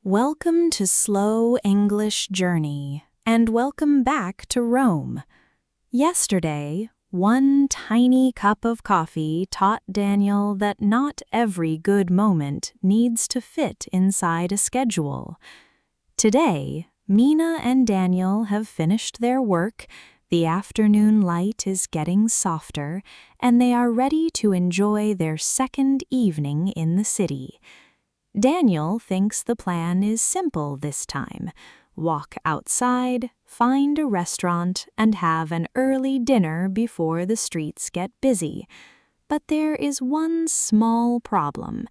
Welcome to Slow English Journey, and welcome back to Rome. Yesterday, one tiny cup of coffee taught Daniel that not every good moment needs to fit inside a schedule. Today, Mina and Daniel have finished their work, the afternoon light is getting softer, and they are ready to enjoy their second evening in the city. Daniel thinks the plan is simple this time. Walk outside, find a restaurant, and have an early dinner before the streets get busy. But there is one small problem.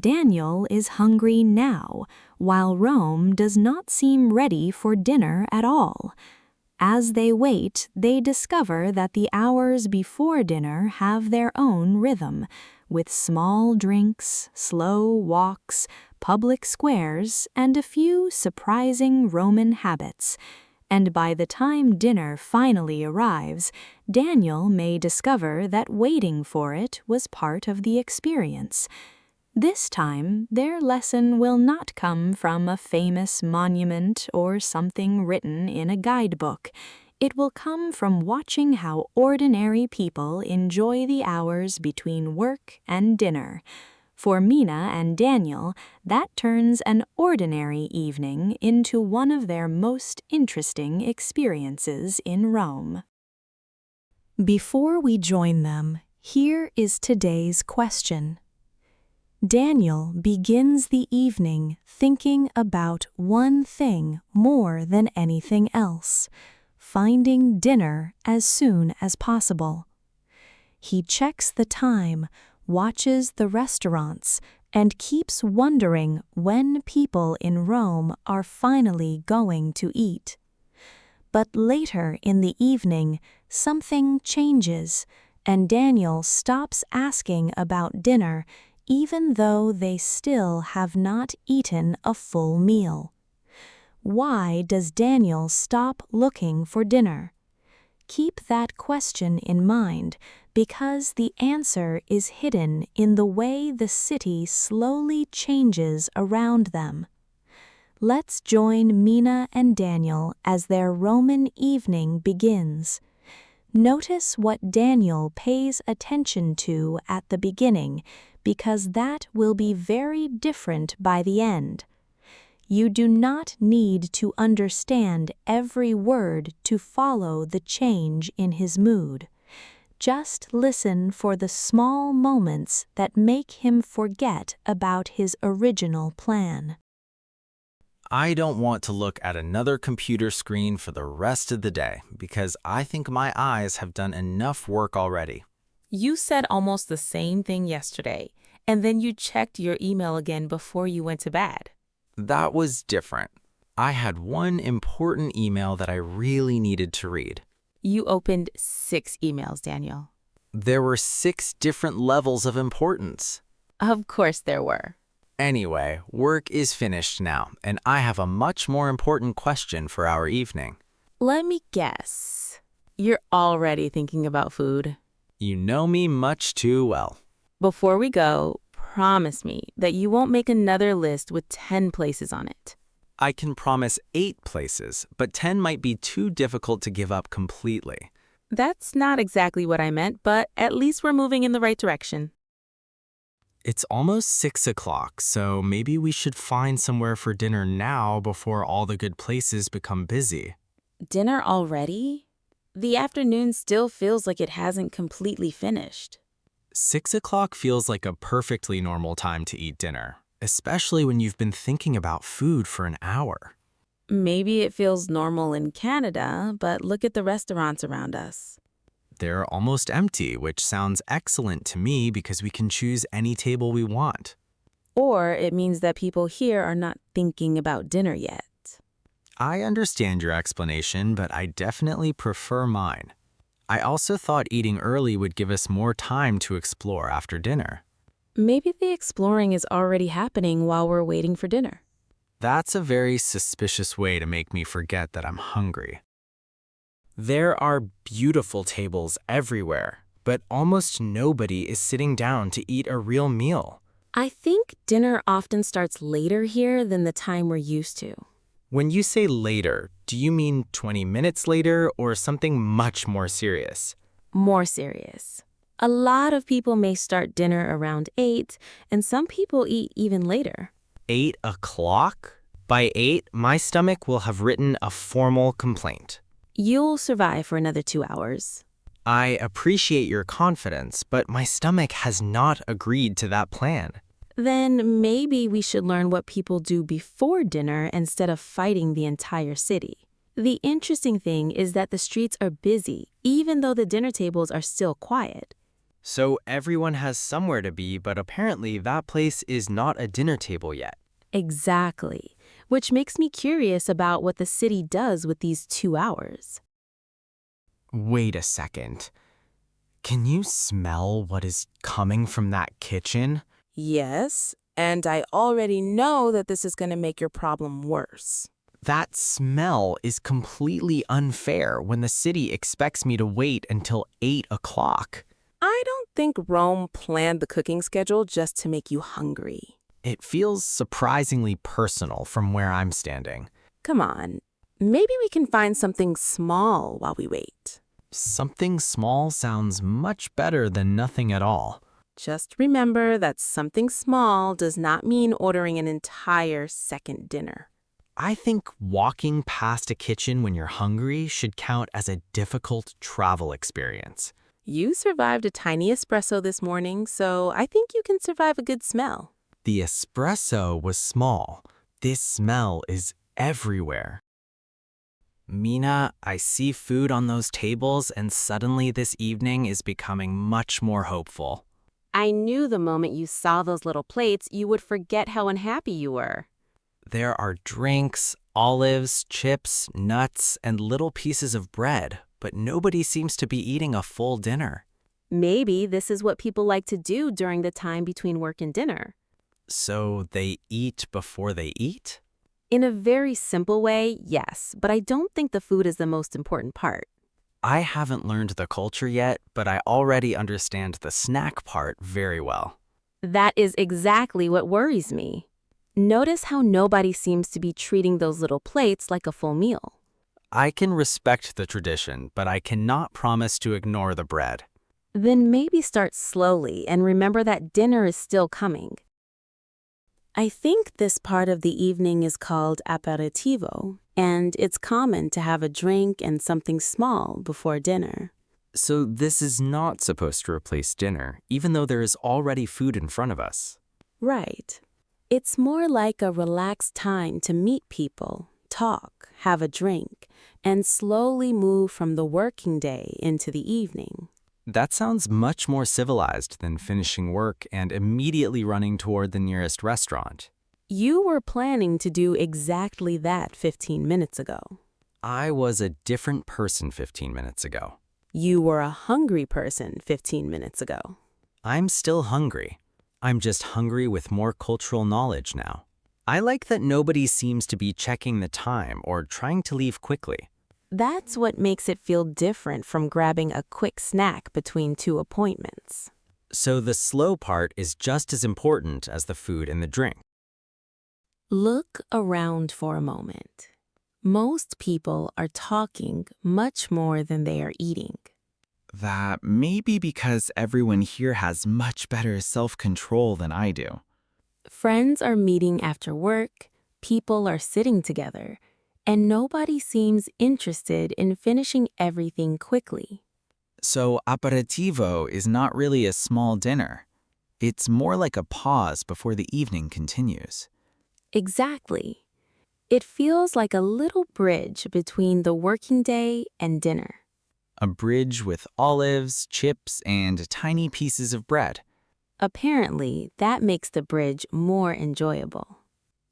Daniel is hungry now, while Rome does not seem ready for dinner at all. As they wait, they discover that the hours before dinner have their own rhythm, with small drinks, slow walks, public squares, and a few surprising Roman habits. And by the time dinner finally arrives, Daniel may discover that waiting for it was part of the experience. This time, their lesson will not come from a famous monument or something written in a guidebook. It will come from watching how ordinary people enjoy the hours between work and dinner. For Mina and Daniel, that turns an ordinary evening into one of their most interesting experiences in Rome. Before we join them, here is today's question. Daniel begins the evening thinking about one thing more than anything else: finding dinner as soon as possible. He checks the time, watches the restaurants, and keeps wondering when people in Rome are finally going to eat. But later in the evening, something changes, and Daniel stops asking about dinner even though they still have not eaten a full meal. Why does Daniel stop looking for dinner? Keep that question in mind, because the answer is hidden in the way the city slowly changes around them. Let's join Mina and Daniel as their Roman evening begins. Notice what Daniel pays attention to at the beginning, because that will be very different by the end. You do not need to understand every word to follow the change in his mood. Just listen for the small moments that make him forget about his original plan. I don't want to look at another computer screen for the rest of the day because I think my eyes have done enough work already. You said almost the same thing yesterday, and then you checked your email again before you went to bed. That was different. I had one important email that I really needed to read. You opened 6 emails, Daniel. There were 6 different levels of importance. Of course there were. Anyway, work is finished now, and I have a much more important question for our evening. Let me guess. You're already thinking about food. You know me much too well. Before we go, promise me that you won't make another list with 10 places on it. I can promise 8 places, but 10 might be too difficult to give up completely. That's not exactly what I meant, but at least we're moving in the right direction. It's almost 6 o'clock, so maybe we should find somewhere for dinner now before all the good places become busy. Dinner already? The afternoon still feels like it hasn't completely finished. 6 o'clock feels like a perfectly normal time to eat dinner, especially when you've been thinking about food for an hour. Maybe it feels normal in Canada, but look at the restaurants around us. They're almost empty, which sounds excellent to me because we can choose any table we want. Or it means that people here are not thinking about dinner yet. I understand your explanation, but I definitely prefer mine. I also thought eating early would give us more time to explore after dinner. Maybe the exploring is already happening while we're waiting for dinner. That's a very suspicious way to make me forget that I'm hungry. There are beautiful tables everywhere, but almost nobody is sitting down to eat a real meal. I think dinner often starts later here than the time we're used to. When you say later, do you mean 20 minutes later or something much more serious? More serious. A lot of people may start dinner around 8, and some people eat even later. 8 o'clock? By 8, my stomach will have written a formal complaint. You'll survive for another 2 hours. I appreciate your confidence, but my stomach has not agreed to that plan. Then maybe we should learn what people do before dinner instead of fighting the entire city. The interesting thing is that the streets are busy, even though the dinner tables are still quiet. So everyone has somewhere to be, but apparently that place is not a dinner table yet. Exactly, which makes me curious about what the city does with these 2 hours. Wait a second. Can you smell what is coming from that kitchen? Yes, and I already know that this is going to make your problem worse. That smell is completely unfair when the city expects me to wait until 8 o'clock. I don't think Rome planned the cooking schedule just to make you hungry. It feels surprisingly personal from where I'm standing. Come on, maybe we can find something small while we wait. Something small sounds much better than nothing at all. Just remember that something small does not mean ordering an entire second dinner. I think walking past a kitchen when you're hungry should count as a difficult travel experience. You survived a tiny espresso this morning, so I think you can survive a good smell. The espresso was small. This smell is everywhere. Mina, I see food on those tables, and suddenly this evening is becoming much more hopeful. I knew the moment you saw those little plates, you would forget how unhappy you were. There are drinks, olives, chips, nuts, and little pieces of bread, but nobody seems to be eating a full dinner. Maybe this is what people like to do during the time between work and dinner. So they eat before they eat? In a very simple way, yes, but I don't think the food is the most important part. I haven't learned the culture yet, but I already understand the snack part very well. That is exactly what worries me. Notice how nobody seems to be treating those little plates like a full meal. I can respect the tradition, but I cannot promise to ignore the bread. Then maybe start slowly and remember that dinner is still coming. I think this part of the evening is called aperitivo, and it's common to have a drink and something small before dinner. So this is not supposed to replace dinner, even though there is already food in front of us. Right. It's more like a relaxed time to meet people, talk, have a drink, and slowly move from the working day into the evening. That sounds much more civilized than finishing work and immediately running toward the nearest restaurant. You were planning to do exactly that 15 minutes ago. I was a different person 15 minutes ago. You were a hungry person 15 minutes ago. I'm still hungry. I'm just hungry with more cultural knowledge now. I like that nobody seems to be checking the time or trying to leave quickly. That's what makes it feel different from grabbing a quick snack between 2 appointments. So the slow part is just as important as the food and the drink. Look around for a moment. Most people are talking much more than they are eating. That may be because everyone here has much better self-control than I do. Friends are meeting after work, people are sitting together, and nobody seems interested in finishing everything quickly. So aperitivo is not really a small dinner. It's more like a pause before the evening continues. Exactly. It feels like a little bridge between the working day and dinner. A bridge with olives, chips, and tiny pieces of bread. Apparently, that makes the bridge more enjoyable.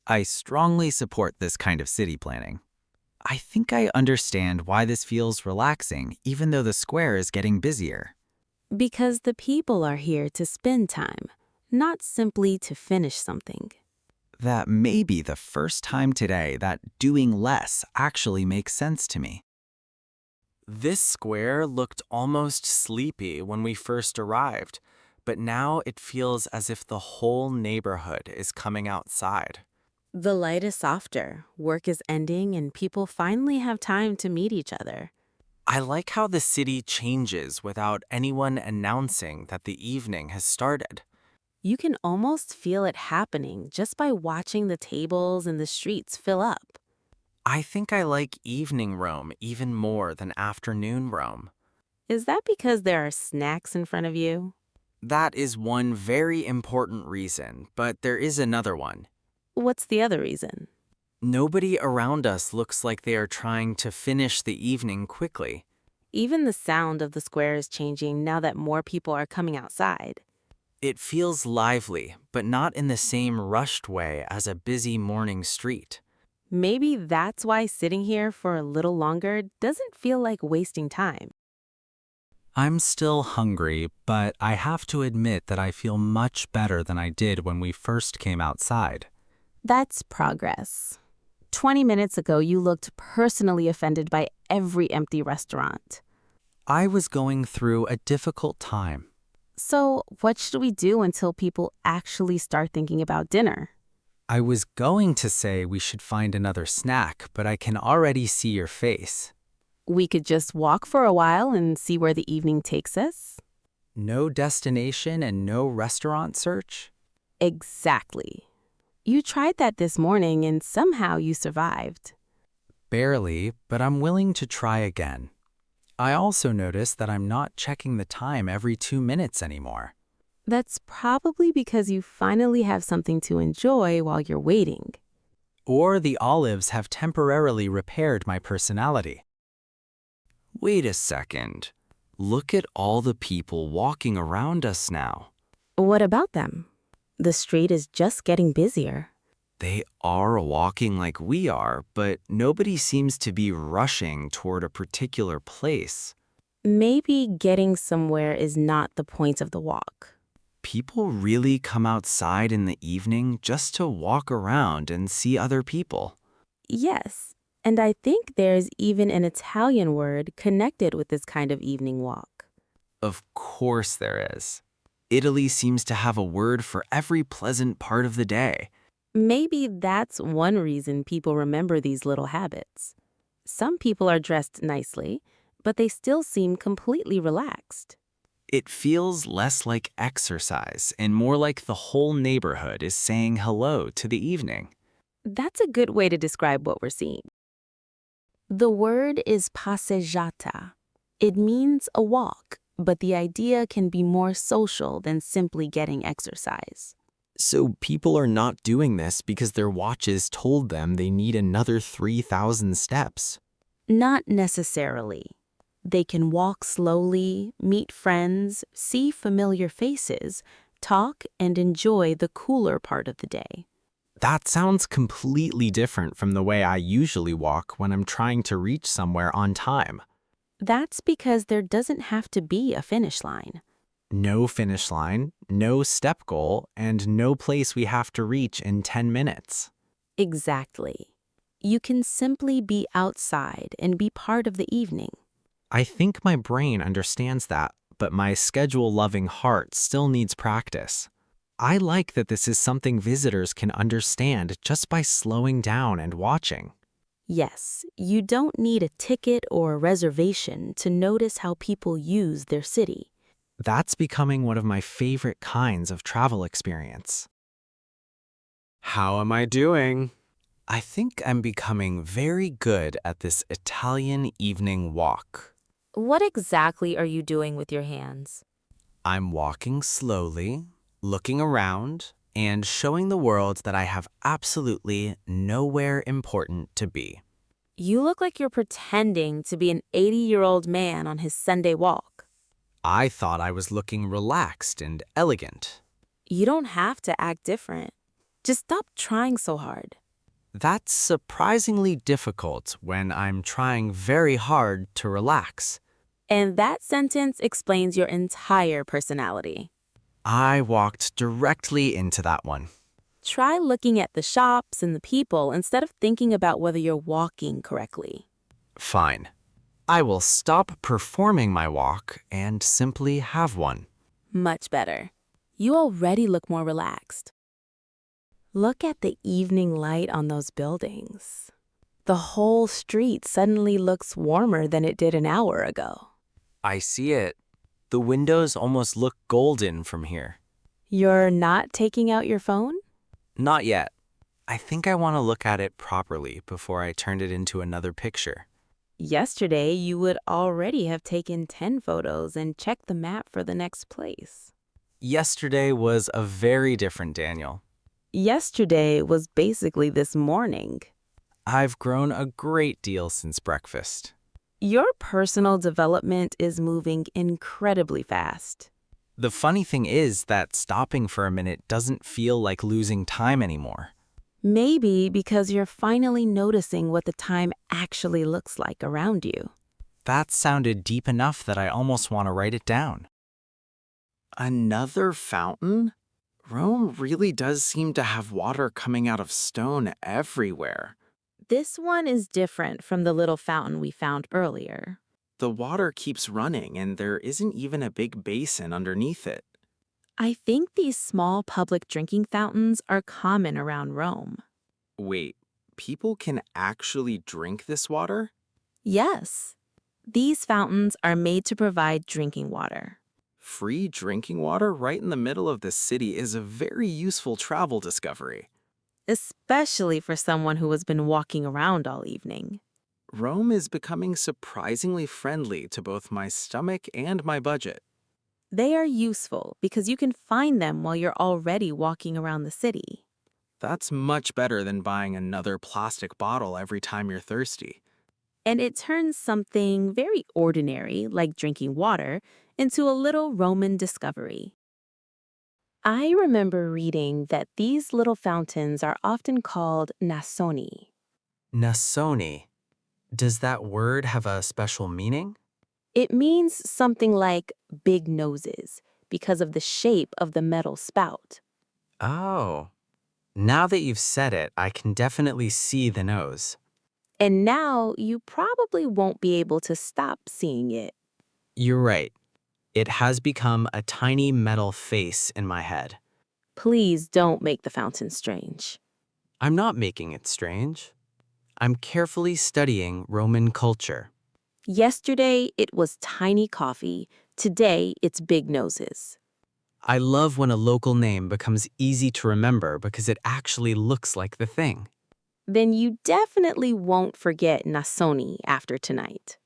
I strongly support this kind of city planning. I think I understand why this feels relaxing, even though the square is getting busier. Because the people are here to spend time, not simply to finish something. That may be the first time today that doing less actually makes sense to me. This square looked almost sleepy when we first arrived, but now it feels as if the whole neighborhood is coming outside. The light is softer, work is ending, and people finally have time to meet each other. I like how the city changes without anyone announcing that the evening has started. You can almost feel it happening just by watching the tables and the streets fill up. I think I like evening Rome even more than afternoon Rome. Is that because there are snacks in front of you? That is one very important reason, but there is another one. What's the other reason? Nobody around us looks like they are trying to finish the evening quickly. Even the sound of the square is changing now that more people are coming outside. It feels lively, but not in the same rushed way as a busy morning street. Maybe that's why sitting here for a little longer doesn't feel like wasting time. I'm still hungry, but I have to admit that I feel much better than I did when we first came outside. That's progress. 20 minutes ago, you looked personally offended by every empty restaurant. I was going through a difficult time. So, what should we do until people actually start thinking about dinner? I was going to say we should find another snack, but I can already see your face. We could just walk for a while and see where the evening takes us. No destination and no restaurant search? Exactly. You tried that this morning and somehow you survived. Barely, but I'm willing to try again. I also noticed that I'm not checking the time every 2 minutes anymore. That's probably because you finally have something to enjoy while you're waiting. Or the olives have temporarily repaired my personality. Wait a second. Look at all the people walking around us now. What about them? The street is just getting busier. They are walking like we are, but nobody seems to be rushing toward a particular place. Maybe getting somewhere is not the point of the walk. People really come outside in the evening just to walk around and see other people. Yes, and I think there's even an Italian word connected with this kind of evening walk. Of course there is. Italy seems to have a word for every pleasant part of the day. Maybe that's one reason people remember these little habits. Some people are dressed nicely, but they still seem completely relaxed. It feels less like exercise and more like the whole neighborhood is saying hello to the evening. That's a good way to describe what we're seeing. The word is pasegiata. It means a walk, but the idea can be more social than simply getting exercise. So people are not doing this because their watches told them they need another 3,000 steps. Not necessarily. They can walk slowly, meet friends, see familiar faces, talk, and enjoy the cooler part of the day. That sounds completely different from the way I usually walk when I'm trying to reach somewhere on time. That's because there doesn't have to be a finish line. No finish line, no step goal, and no place we have to reach in 10 minutes. Exactly. You can simply be outside and be part of the evening. I think my brain understands that, but my schedule-loving heart still needs practice. I like that this is something visitors can understand just by slowing down and watching. Yes, you don't need a ticket or a reservation to notice how people use their city. That's becoming one of my favorite kinds of travel experience. How am I doing? I think I'm becoming very good at this Italian evening walk. What exactly are you doing with your hands? I'm walking slowly, looking around, and showing the world that I have absolutely nowhere important to be. You look like you're pretending to be an 80-year-old man on his Sunday walk. I thought I was looking relaxed and elegant. You don't have to act different. Just stop trying so hard. That's surprisingly difficult when I'm trying very hard to relax. And that sentence explains your entire personality. I walked directly into that one. Try looking at the shops and the people instead of thinking about whether you're walking correctly. Fine. I will stop performing my walk and simply have one. Much better. You already look more relaxed. Look at the evening light on those buildings. The whole street suddenly looks warmer than it did an hour ago. I see it. The windows almost look golden from here. You're not taking out your phone? Not yet. I think I want to look at it properly before I turned it into another picture. Yesterday, you would already have taken 10 photos and checked the map for the next place. Yesterday was a very different Daniel. Yesterday was basically this morning. I've grown a great deal since breakfast. Your personal development is moving incredibly fast. The funny thing is that stopping for a minute doesn't feel like losing time anymore. Maybe because you're finally noticing what the time actually looks like around you. That sounded deep enough that I almost want to write it down. Another fountain? Rome really does seem to have water coming out of stone everywhere. This one is different from the little fountain we found earlier. The water keeps running and there isn't even a big basin underneath it. I think these small public drinking fountains are common around Rome. Wait, people can actually drink this water? Yes, these fountains are made to provide drinking water. Free drinking water right in the middle of the city is a very useful travel discovery. Especially for someone who has been walking around all evening. Rome is becoming surprisingly friendly to both my stomach and my budget. They are useful because you can find them while you're already walking around the city. That's much better than buying another plastic bottle every time you're thirsty. And it turns something very ordinary, like drinking water, into a little Roman discovery. I remember reading that these little fountains are often called nasoni. Nasoni. Does that word have a special meaning? It means something like big noses because of the shape of the metal spout. Oh. Now that you've said it, I can definitely see the nose. And now you probably won't be able to stop seeing it. You're right. It has become a tiny metal face in my head. Please don't make the fountain strange. I'm not making it strange. I'm carefully studying Roman culture. Yesterday, it was tiny coffee. Today, it's big noses. I love when a local name becomes easy to remember because it actually looks like the thing. Then you definitely won't forget Nasoni after tonight.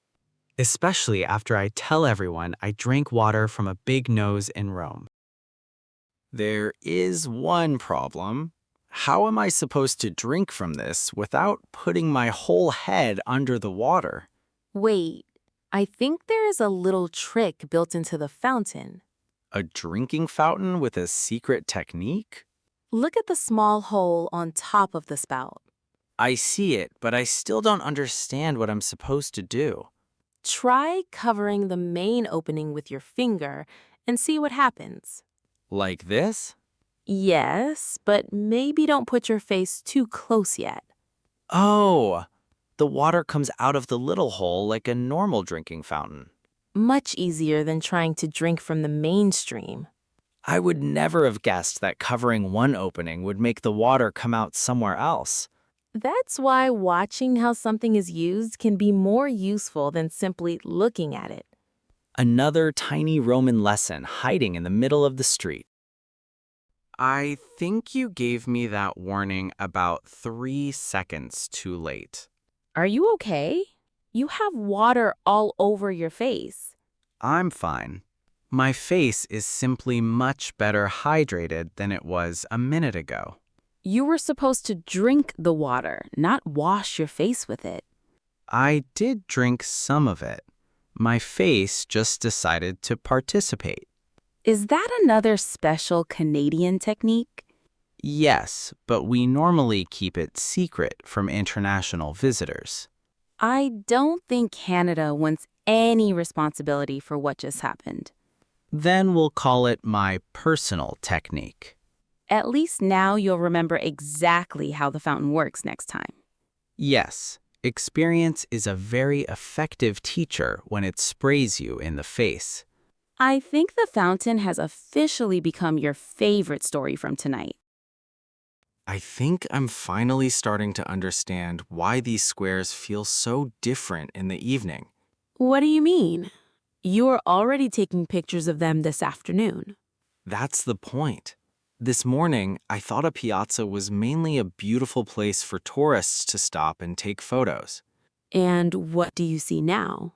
Especially after I tell everyone I drank water from a big nose in Rome. There is one problem. How am I supposed to drink from this without putting my whole head under the water? Wait, I think there is a little trick built into the fountain. A drinking fountain with a secret technique? Look at the small hole on top of the spout. I see it, but I still don't understand what I'm supposed to do. Try covering the main opening with your finger and see what happens. Like this? Yes, but maybe don't put your face too close yet. Oh, the water comes out of the little hole like a normal drinking fountain. Much easier than trying to drink from the mainstream. I would never have guessed that covering one opening would make the water come out somewhere else. That's why watching how something is used can be more useful than simply looking at it. Another tiny Roman lesson hiding in the middle of the street. I think you gave me that warning about 3 seconds too late. Are you okay? You have water all over your face. I'm fine. My face is simply much better hydrated than it was a minute ago. You were supposed to drink the water, not wash your face with it. I did drink some of it. My face just decided to participate. Is that another special Canadian technique? Yes, but we normally keep it secret from international visitors. I don't think Canada wants any responsibility for what just happened. Then we'll call it my personal technique. At least now you'll remember exactly how the fountain works next time. Yes, experience is a very effective teacher when it sprays you in the face. I think the fountain has officially become your favorite story from tonight. I think I'm finally starting to understand why these squares feel so different in the evening. What do you mean? You are already taking pictures of them this afternoon. That's the point. This morning, I thought a piazza was mainly a beautiful place for tourists to stop and take photos. And what do you see now?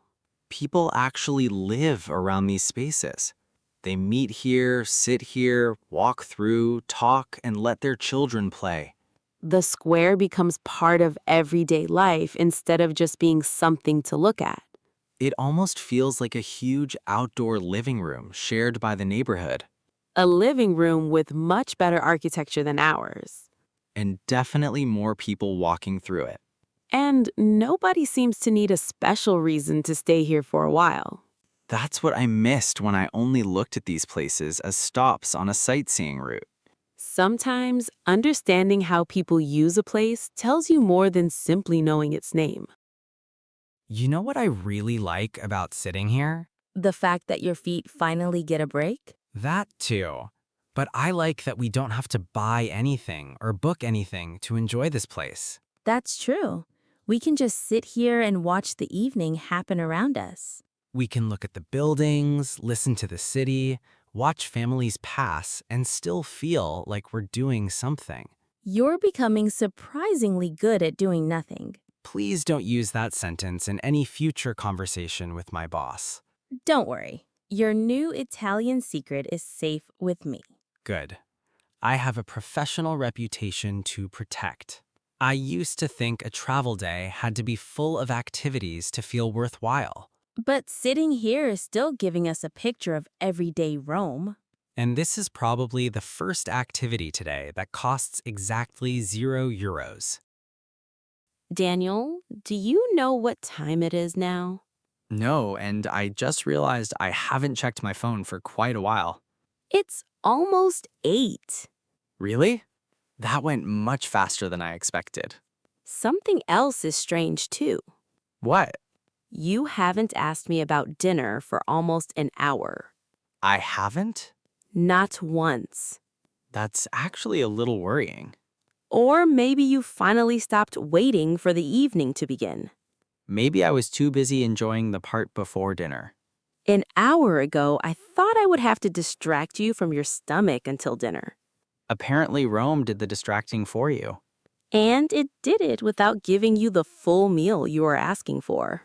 People actually live around these spaces. They meet here, sit here, walk through, talk, and let their children play. The square becomes part of everyday life instead of just being something to look at. It almost feels like a huge outdoor living room shared by the neighborhood. A living room with much better architecture than ours. And definitely more people walking through it. And nobody seems to need a special reason to stay here for a while. That's what I missed when I only looked at these places as stops on a sightseeing route. Sometimes understanding how people use a place tells you more than simply knowing its name. You know what I really like about sitting here? The fact that your feet finally get a break? That too. But I like that we don't have to buy anything or book anything to enjoy this place. That's true. We can just sit here and watch the evening happen around us. We can look at the buildings, listen to the city, watch families pass, and still feel like we're doing something. You're becoming surprisingly good at doing nothing. Please don't use that sentence in any future conversation with my boss. Don't worry. Your new Italian secret is safe with me. Good. I have a professional reputation to protect. I used to think a travel day had to be full of activities to feel worthwhile. But sitting here is still giving us a picture of everyday Rome. And this is probably the first activity today that costs exactly €0. Daniel, do you know what time it is now? No, and I just realized I haven't checked my phone for quite a while. It's almost 8. Really? That went much faster than I expected. Something else is strange too. What? You haven't asked me about dinner for almost an hour. I haven't? Not once. That's actually a little worrying. Or maybe you finally stopped waiting for the evening to begin. Maybe I was too busy enjoying the part before dinner. An hour ago, I thought I would have to distract you from your stomach until dinner. Apparently Rome did the distracting for you. And it did it without giving you the full meal you were asking for.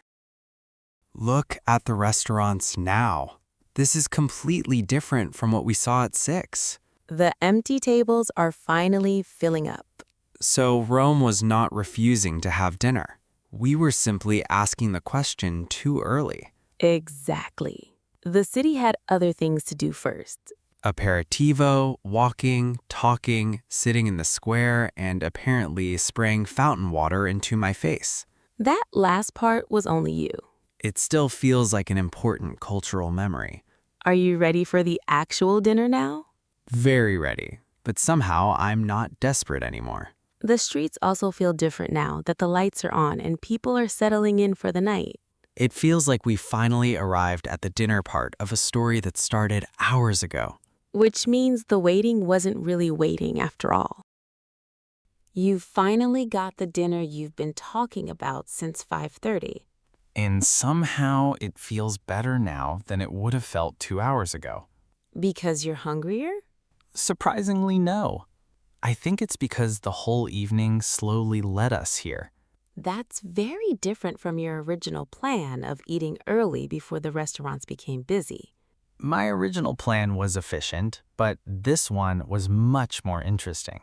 Look at the restaurants now. This is completely different from what we saw at 6. The empty tables are finally filling up. So Rome was not refusing to have dinner. We were simply asking the question too early. Exactly. The city had other things to do first. Aperitivo, walking, talking, sitting in the square, and apparently spraying fountain water into my face. That last part was only you. It still feels like an important cultural memory. Are you ready for the actual dinner now? Very ready, but somehow I'm not desperate anymore. The streets also feel different now that the lights are on and people are settling in for the night. It feels like we finally arrived at the dinner part of a story that started hours ago. Which means the waiting wasn't really waiting after all. You finally got the dinner you've been talking about since 5:30. And somehow it feels better now than it would have felt 2 hours ago. Because you're hungrier? Surprisingly, no. I think it's because the whole evening slowly led us here. That's very different from your original plan of eating early before the restaurants became busy. My original plan was efficient, but this one was much more interesting.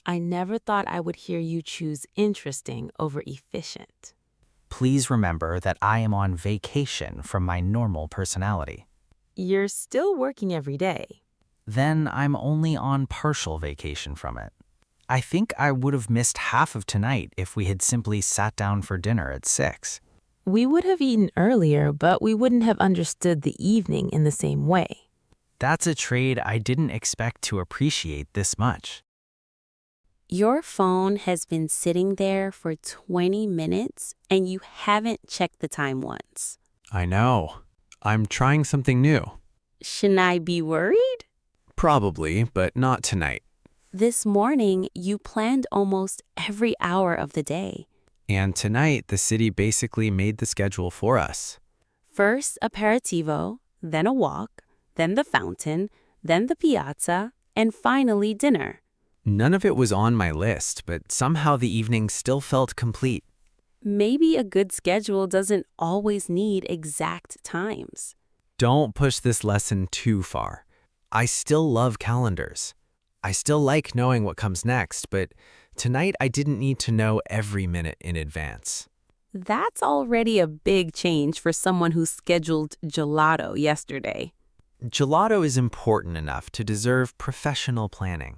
I never thought I would hear you choose interesting over efficient. Please remember that I am on vacation from my normal personality. You're still working every day. Then I'm only on partial vacation from it. I think I would have missed half of tonight if we had simply sat down for dinner at 6. We would have eaten earlier, but we wouldn't have understood the evening in the same way. That's a trade I didn't expect to appreciate this much. Your phone has been sitting there for 20 minutes and you haven't checked the time once. I know. I'm trying something new. Shouldn't I be worried? Probably, but not tonight. This morning, you planned almost every hour of the day. And tonight, the city basically made the schedule for us. First aperitivo, then a walk, then the fountain, then the piazza, and finally dinner. None of it was on my list, but somehow the evening still felt complete. Maybe a good schedule doesn't always need exact times. Don't push this lesson too far. I still love calendars. I still like knowing what comes next, but tonight I didn't need to know every minute in advance. That's already a big change for someone who scheduled gelato yesterday. Gelato is important enough to deserve professional planning.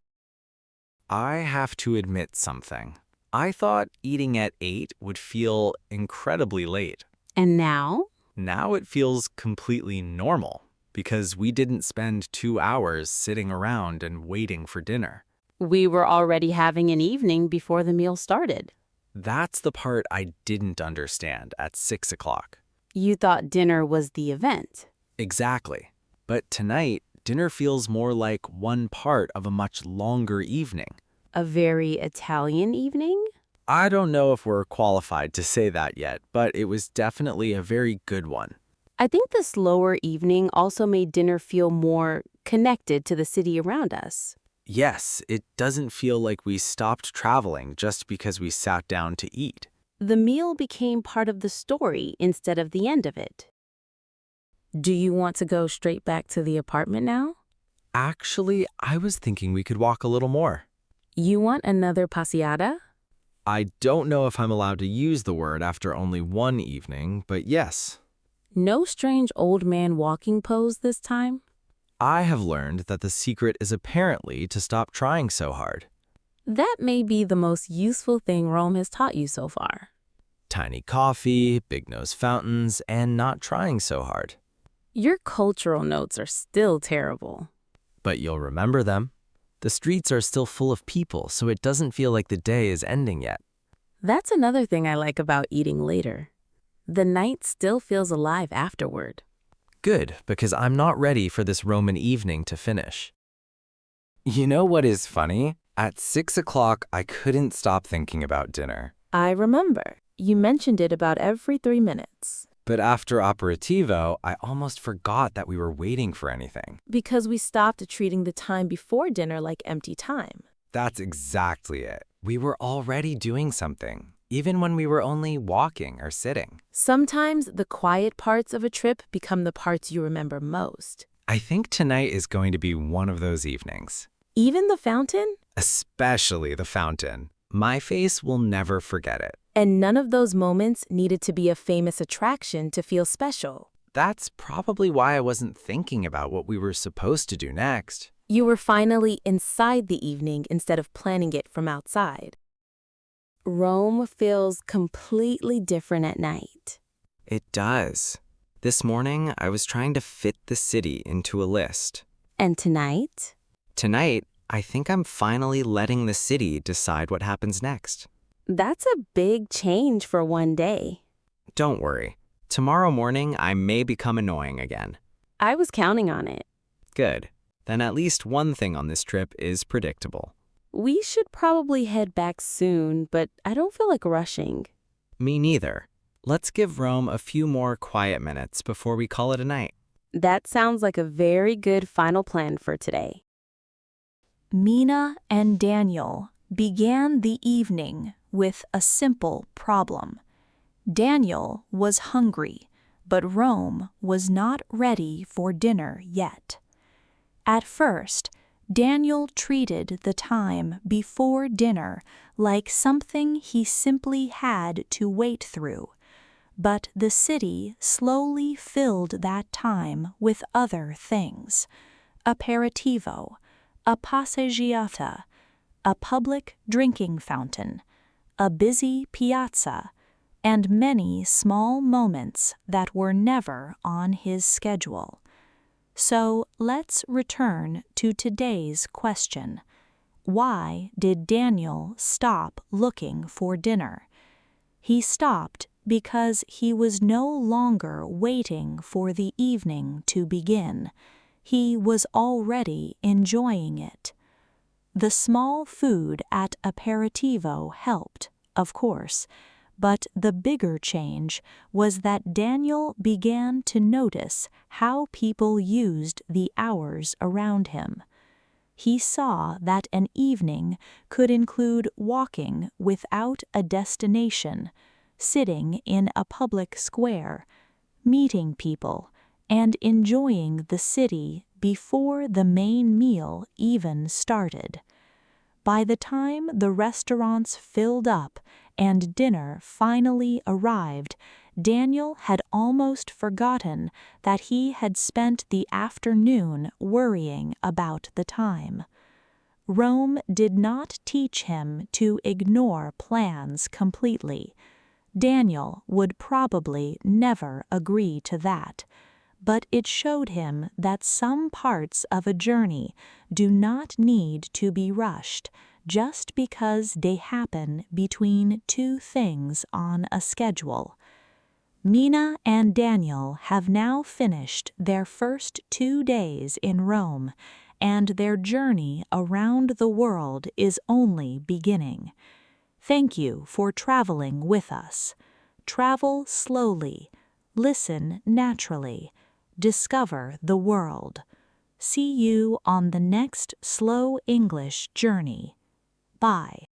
I have to admit something. I thought eating at 8 would feel incredibly late. And now? Now it feels completely normal because we didn't spend 2 hours sitting around and waiting for dinner. We were already having an evening before the meal started. That's the part I didn't understand at 6 o'clock. You thought dinner was the event. Exactly. But tonight, dinner feels more like one part of a much longer evening. A very Italian evening? I don't know if we're qualified to say that yet, but it was definitely a very good one. I think the slower evening also made dinner feel more connected to the city around us. Yes, it doesn't feel like we stopped traveling just because we sat down to eat. The meal became part of the story instead of the end of it. Do you want to go straight back to the apartment now? Actually, I was thinking we could walk a little more. You want another paseata? I don't know if I'm allowed to use the word after only one evening, but yes. No strange old man walking pose this time? I have learned that the secret is apparently to stop trying so hard. That may be the most useful thing Rome has taught you so far. Tiny coffee, big nose fountains, and not trying so hard. Your cultural notes are still terrible. But you'll remember them. The streets are still full of people, so it doesn't feel like the day is ending yet. That's another thing I like about eating later. The night still feels alive afterward. Good, because I'm not ready for this Roman evening to finish. You know what is funny? At 6 o'clock, I couldn't stop thinking about dinner. I remember. You mentioned it about every 3 minutes. But after aperitivo, I almost forgot that we were waiting for anything. Because we stopped treating the time before dinner like empty time. That's exactly it. We were already doing something, even when we were only walking or sitting. Sometimes the quiet parts of a trip become the parts you remember most. I think tonight is going to be one of those evenings. Even the fountain? Especially the fountain. My face will never forget it. And none of those moments needed to be a famous attraction to feel special. That's probably why I wasn't thinking about what we were supposed to do next. You were finally inside the evening instead of planning it from outside. Rome feels completely different at night. It does. This morning, I was trying to fit the city into a list. And tonight? Tonight, I think I'm finally letting the city decide what happens next. That's a big change for one day. Don't worry. Tomorrow morning, I may become annoying again. I was counting on it. Good. Then at least one thing on this trip is predictable. We should probably head back soon, but I don't feel like rushing. Me neither. Let's give Rome a few more quiet minutes before we call it a night. That sounds like a very good final plan for today. Mina and Daniel began the evening with a simple problem. Daniel was hungry, but Rome was not ready for dinner yet. At first, Daniel treated the time before dinner like something he simply had to wait through, but the city slowly filled that time with other things: aperitivo, a pasegiata, a public drinking fountain, a busy piazza, and many small moments that were never on his schedule. So let's return to today's question. Why did Daniel stop looking for dinner? He stopped because he was no longer waiting for the evening to begin. He was already enjoying it. The small food at Aperitivo helped, of course, but the bigger change was that Daniel began to notice how people used the hours around him. He saw that an evening could include walking without a destination, sitting in a public square, meeting people, and enjoying the city before the main meal even started. By the time the restaurants filled up and dinner finally arrived, Daniel had almost forgotten that he had spent the afternoon worrying about the time. Rome did not teach him to ignore plans completely. Daniel would probably never agree to that, but it showed him that some parts of a journey do not need to be rushed just because they happen between two things on a schedule. Mina and Daniel have now finished their first 2 days in Rome, and their journey around the world is only beginning. Thank you for traveling with us. Travel slowly, listen naturally, discover the world. See you on the next Slow English journey. Bye.